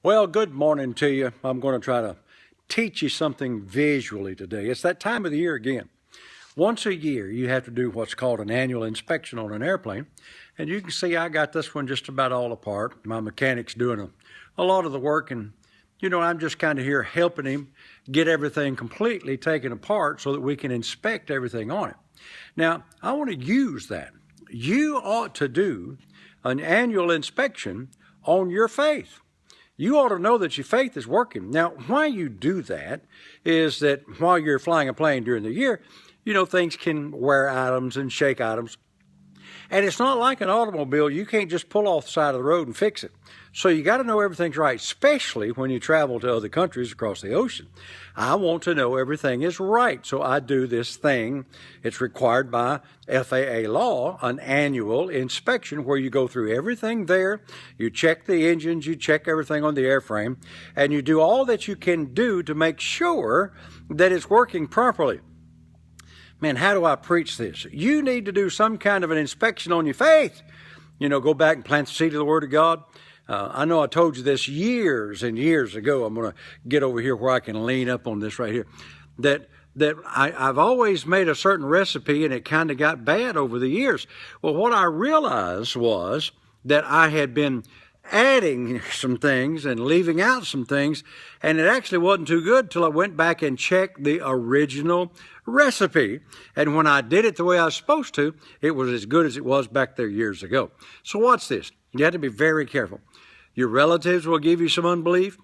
Well, good morning to you. I'm going to try to teach you something visually today. It's that time of the year again. Once a year, you have to do what's called an annual inspection on an airplane. And you can see I got this one just about all apart. My mechanic's doing a lot of the work, and I'm just kind of here helping him get everything completely taken apart so that we can inspect everything on it. Now, I want to use that. You ought to do an annual inspection on your faith. You ought to know that your faith is working. Now, why you do that is that while you're flying a plane during the year, things can wear items and shake items. And it's not like an automobile. You can't just pull off the side of the road and fix it. So you got to know everything's right, especially when you travel to other countries across the ocean. I want to know everything is right. So I do this thing. It's required by FAA law, an annual inspection where you go through everything there. You check the engines, you check everything on the airframe, and you do all that you can do to make sure that it's working properly. Man, how do I preach this? You need to do some kind of an inspection on your faith. Go back and plant the seed of the Word of God. I know I told you this years and years ago. I'm going to get over here where I can lean up on this right here. That I've always made a certain recipe, and it kind of got bad over the years. Well, what I realized was that I had been adding some things and leaving out some things, and it actually wasn't too good till I went back and checked the original recipe. And when I did it the way I was supposed to, it was as good as it was back there years ago. So watch this. You have to be very careful. Your relatives will give you some unbelief.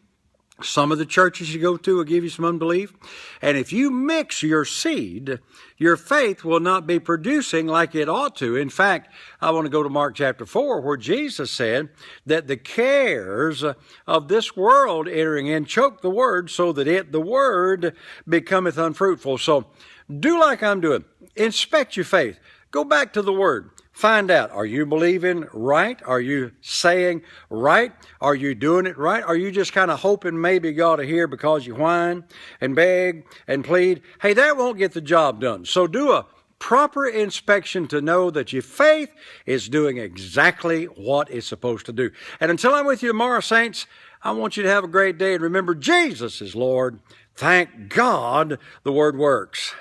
Some of the churches you go to will give you some unbelief. And if you mix your seed, your faith will not be producing like it ought to. In fact, I want to go to Mark chapter 4, where Jesus said that the cares of this world entering in choke the word, so that the word becometh unfruitful. So do like I'm doing. Inspect your faith. Go back to the word. Find out, are you believing right? Are you saying right? Are you doing it right? Are you just kind of hoping maybe God will hear because you whine and beg and plead? Hey, that won't get the job done. So do a proper inspection to know that your faith is doing exactly what it's supposed to do. And until I'm with you tomorrow, saints, I want you to have a great day. And remember, Jesus is Lord. Thank God the Word works.